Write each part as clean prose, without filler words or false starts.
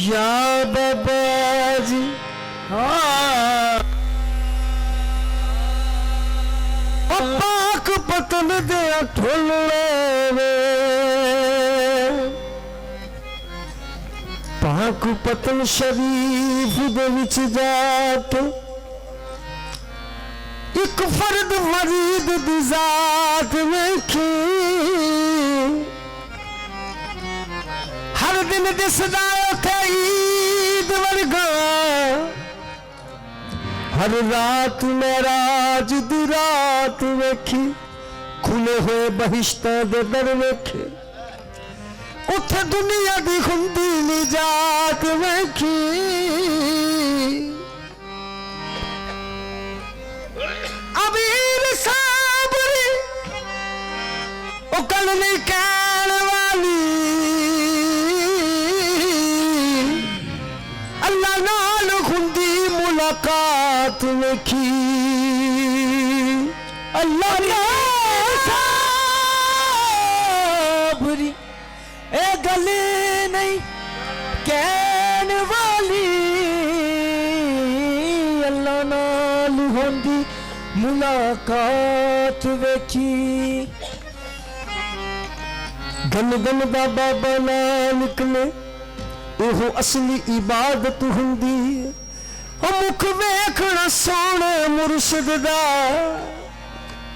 या बाबा जी हाँ पाक पतन दे ठोले पाक पतन शरीफ दे विच जाके एक फर्द मरीद दी जात वेखी हर दिन दिसदा उथे ईद वर्गा हर रात मेराज दी रात वेखी खुले हुए बहिश्तां दे दर वेखे उथे दुनिया दी खुंदी निजात वेखी अमीर साबरी ओ कल नहीं कहण वाली अल्लाह नाल खुंदी मुलाकात वेखी अल्लाह साबरी ए गल नहीं कहण वाली अल्लाह नाल खुंदी मुलाकात वेखी गन गन दा बाबा ना निकले ओहो असली इबादत हुंदी ओ मुख वेखना सोने मुर्शिद दा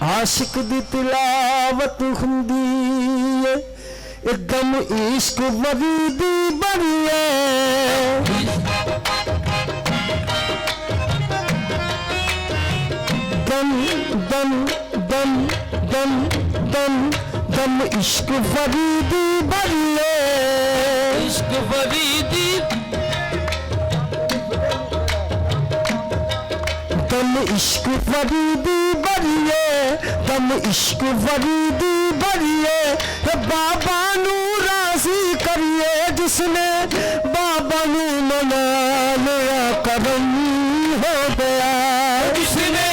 आशिक दी तिलावत हुंदी एकदम इश्क वरीदी बनिए दम दम दम दम दम दम इश्क फरीदी बनिए इश्क फरीदी दम इश्क फरीदी बनिए दम इश्क फरीदी बनिए बाबा नू राजी करिए जिसने बाबा नू मना लिया करम हो गया जिसने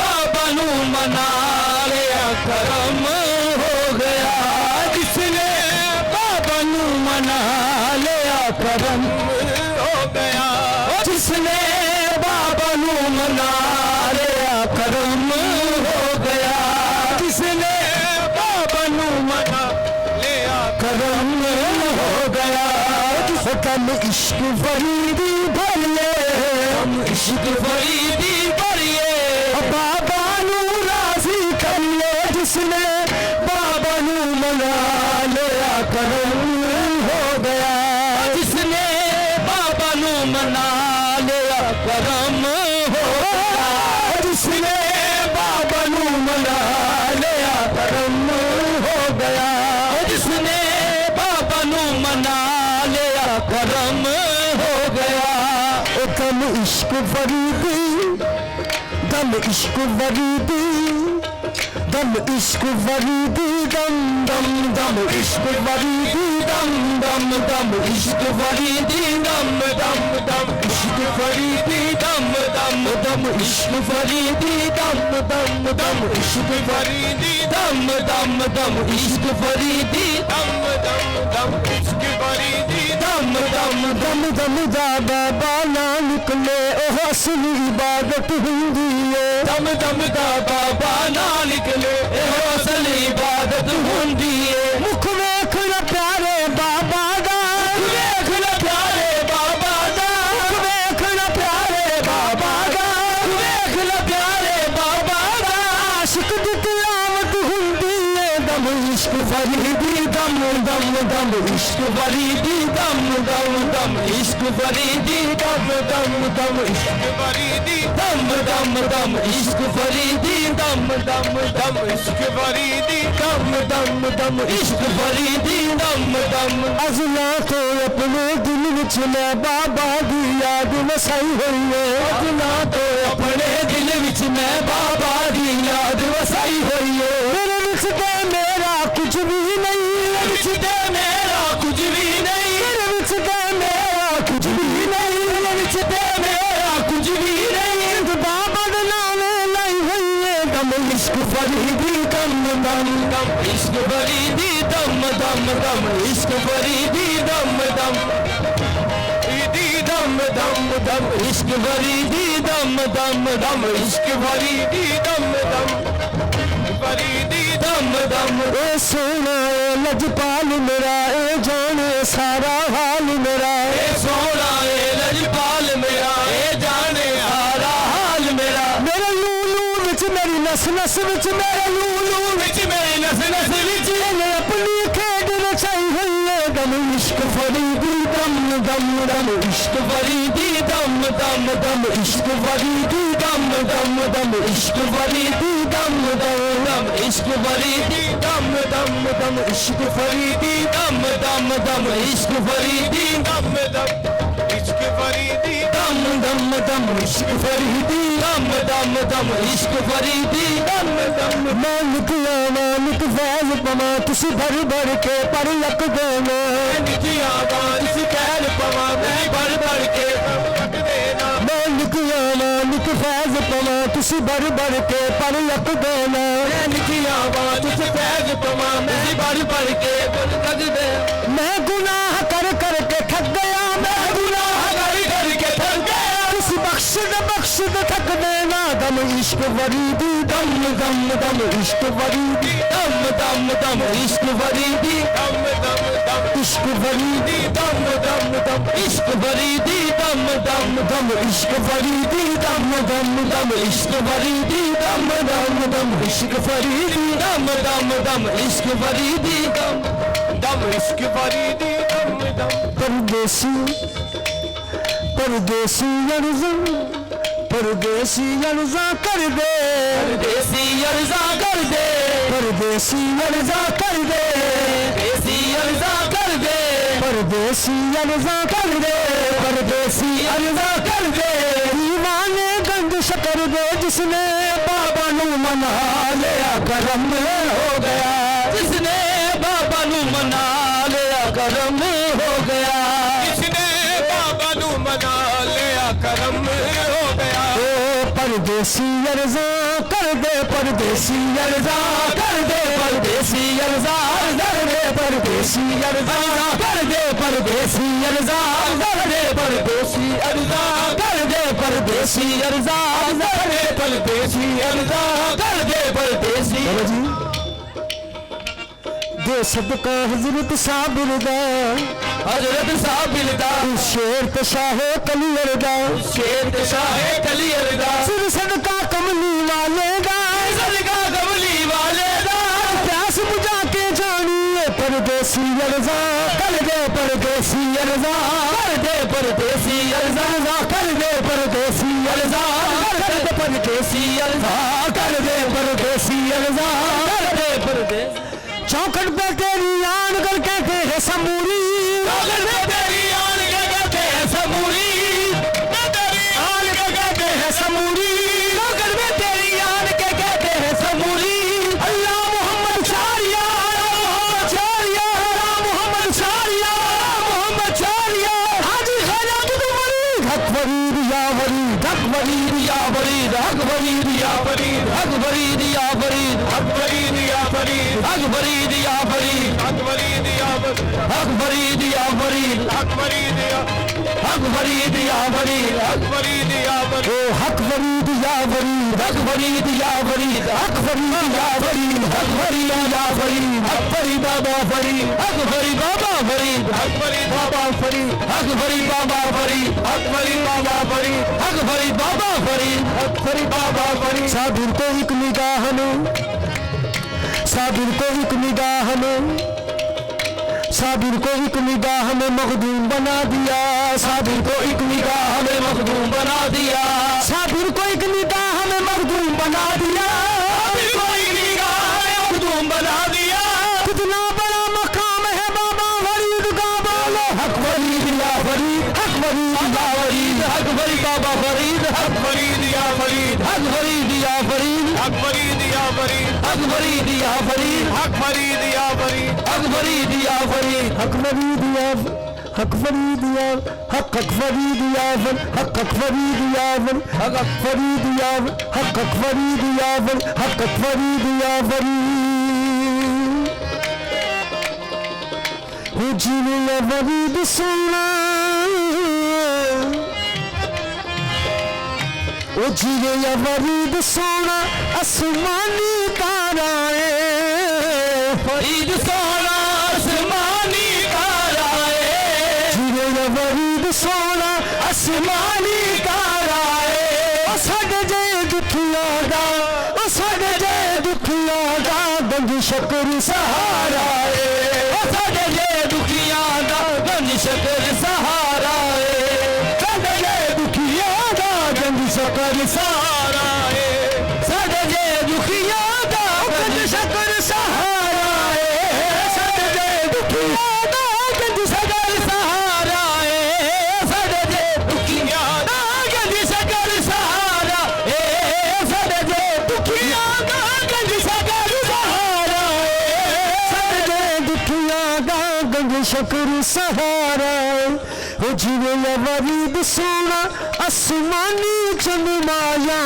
बाबा नू मना लिया करम हो गया जिसने बाबा नू मना लिया करम हो गया जिसने बाबा नू मना लिया करम हो गया जिसने बाबा नू मना लिया करम हो गया कम इश्क फरीदी भरिए कम इश्क फरीदी भरिए बाबा नू राजी करिए जिसने बाबा नू मना लिया करम हो गया जिसने बाबा नू मना लिया करम हो गया जिसने बाबा नू मना लिया करम हो गया जिसने बाबा नू मना लिया करम हो गया कम इश्क फरीदी दम इश्क फरीदी दम इश्क फरीदी दम दम दम इश्क फरीदी दम दम दम इश्क फरीदी दम दम दम इश्क फरीदी दम दम दम इश्क फरीदी दम दम दम इश्क फरीदी दम दम दम इश्क फरीदी दम दम दम इश्क फरीदी दम दम दम दम दा बाबा ना निकले ओह असली इबादत हुंदी है दम दम दा बाबा ना निकले ओह असली इबादत हुंदी है मुख वेखना प्यारे बाबा दा वेखना प्यारे बाबा दा वेखना प्यारे बाबा दा वेखना प्यारे बाबा दा आशिक दी तिलावत हुंदी है दम इश्क फरीदी दम दम दम इश्क फरीदी दम दम दम इश्क फरीदी दम दम दम इश्क फरीदी दम दम दम इश्क फरीदी दम दम दम इश्क फरीदी दम दम दम इश्क फरीदी दम दम अज़ला तो अपने दिल विच मैं बाबा दी याद वसाई हुई है अज़ला तो अपने दिल विच मैं बाबा दी याद वसाई हुई है मेरे विच ते मेरा कुछ भी नहीं मेरे विच ते मेरा कुछ भी नहीं मेरे विच ते मेरा कुछ भी नहीं मेरे विच ते मेरा कुछ भी नहीं बाबा दे नाम लाई हुई है दम इश्क फरीदी दम दम दम इश्क फरीदी दम दम दम इश्क फरीदी दम दम दम दम दम इश्क फरीदी दम दम दम इश्क फरीदी दम दम फरीदी दम दम ए सोना ए लजपाल मेरा ए जाने सारा हाल मेरा ए सोना ए लजपाल मेरा ए जाने सारा हाल मेरा मेरा लूलू विच मेरी नस नस विच मेरा लूलू विच मेरी नस नस विच ने अपनी खेड रचाई हुई है दम इश्क फरीदी दम दम दम इश्क फरीदी दम दम दम इश्क फरीदी दम दम दम इश्क फरीदी दम दम दम इश्क फरीदी दम दम दम इश्क फरीदी दम दम दम इश्क फरीदी दम दम इश्क फरीदी दम दम दम इश्क फरीदी दम दम दम इश्क फरीदी दम दम मालिक मालिक फैज पमा तुसी भर भर के पर लक देना निजिया बारिश कैल पमा मैं भर भर के लक देना मालिक मालिक फैज पमा तुसी भर भर के पर लक देना निजिया बारिश फैज पमा मैं भर भर के लक दे मैं गुनाह कर कर के थक गया मैं गुनाह कर कर के थक गया तुसी बख्श दे थक देना दम इश्क फरीदी दम दम दम इश्क फरीदी दम दम दम इश्क फरीदी दम दम दम इश्क फरीदी दम दम दम इश्क फरीदी दम दम दम इश्क फरीदी दम दम दम इश्क फरीदी दम दम दम इश्क फरीदी दम दम दम इश्क फरीदी दम दम इश्क फरीदी दम दम परदेसी परदेसी अर्ज़ा परदेसी अर्ज़ा कर दे परदेसी अर्ज़ा कर दे परदेसी अर्ज़ा कर दे परदेसी अर्ज़ा कर दे परदेसी अर्ज़ा कर दे परदेसी अर्ज़ा कर दे दीवाने गंज शकर दे जिसने बाबा नू मना लिया करम हो गया जिसने बाबा नू मना लिया करम हो गया जिसने बाबा नू मना लिया करम हो गया ओ परदेसी अर्ज़ा कर दे परदेसी अर्ज़ा कर दे परदेसी अर्ज़ा कर दे परदेसी अर्ज़ा कर दे परदेसी अर्ज़ा कर दे परदेसी अर्ज़ा कर दे परदेसी अर्ज़ा कर दे परदेसी अर्ज़ा कर दे परदेसी दे सदका हज़रत साबिर दा हज़रत साबिर दा शेर ते शाहे कलियर दा शेर ते शाहे कलियर दा सिर सदका कमली वाले दा सदका कमली वाले दा प्यास बुझा के जानिए परदेसी अर्ज़ा कर दे परदेसी अर्ज़ा कर दे परदेसी अर्ज़ा कर दे परदेसी अर्ज़ा कर दे परदेसी अर्ज़ा कर दे परदेसी अर्ज़ा कर दे परदेसी चौखट पे तेरी आन कर कहते हैं समूरी चौखट पे तेरी आन के कहते हैं समूरी तेरी आन के कहते हैं समूरी चौखट पे तेरी आन के कहते हैं समूरी अल्लाह मोहम्मद चारिया मोहम्मद चारिया मोहम्मद चारिया हाजी खाजा तुमरी हक फरीद या फरीद हक फरीद या फरीद हक फरीद या फरीद हक फरीद या फरीद हक फरीद या फरीद हक फरीद या फरीद हक फरीद या हक फरीद या फरीद हक फरीद या हक फरीद या फरीद हक फरीद या ओ हक फरीद या फरीद हक फरीद या फरीद हक फरीद या फरीद हक फरीद या फरीद हक फरीद बाबा फरीद हक फरीद बाबा फरीद हक फरीद बाबा फरीद हक फरीद बाबा फरीद हक फरीद बाबा फरीद हक फरीद बाबा फरीद हक फरीद बाबा फरीद साबिर को एक निगाह में साबिर को एक निगाह में साबिर को एक निगाह में मखदूम बना दिया साबिर को एक निगाह में मखदूम बना दिया साबिर को एक निगाह में मखदूम बना दिया साबिर को एक निगाह में मखदूम बना दिया कितना बड़ा मकाम है बाबा फरीद का बोलो हक फरीद या फरीद हक फरीद या फरीद हक फरीद बाबा फरीद हक फरीद या फरीद हक फरीद या फरीद हक फरीद या फरीद हक फरीद या फरीद हक फरीद या फरीद हक फरीद या फरीद हक फरीद या हक फरीद या हक फरीद या हक फरीद या हक फरीद या हक फरीद या हक फरीद या फरीद जीने या फरीद सुना ओ जीवे या फरीद सोना आसमानी तारा है, फरीद सोना आसमानी तारा है, जीवे या फरीद सोना आसमानी तारा है। ओ साडे जे दुखियां दा, ओ साडे जे दुखियां दा गंज शकर सहारा है, ओ साडे जे दुखियां दा गंज शकर सहारा है, साडे जे दुखियां दा गंज शकर सहारा है, साडे जे दुखियां दा गंज शकर सहारा है, साडे जे दुखियां दा गंज शकर सहारा है, साडे जे दुखियां दा गंज शकर सहारा है, साडे जे दुखियां दा गंज शकर सहारा है, साडे जे दुखियां दा गंज शकर सहारा है। ओ जीवे या फरीद सोना आसमानी चंदमाया,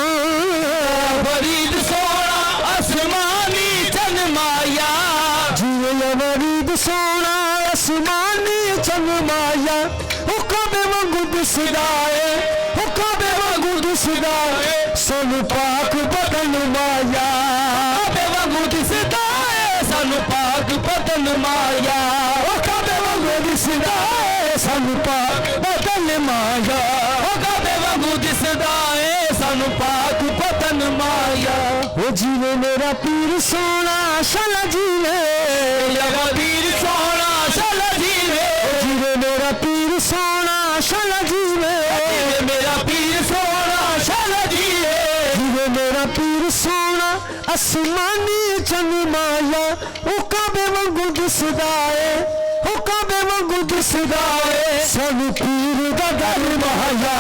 फरीद सोना आसमानी चंदमाया, जीवे या फरीद सोना आसमानी चंदमाया। ओ काबे वांगू दिसदा है, ओ काबे वांगू दिसदा है सानू पाक बदन माया, काबे वांगू दिसदा है सानू पाक बदन माया, ओ काबे वांगू दिसदा है सानू पाक बदन माया, ओ काबे वांगू दिसदा है सानू पाक बदन माया। ओ जीवे मेरा पीर सोना शाला जीवे, मेरा पीर सोना शाला जीवे, जीवे मेरा पीर सोना शाला जीवे, मेरा पीर सोना शाला जीवे, जीवे मेरा पीर सोना आसमानी चंदमाया। ओ काबे वांगू दिसदा है, ओ काबे वांगू दिसदा है सानू पीर दा दर माया।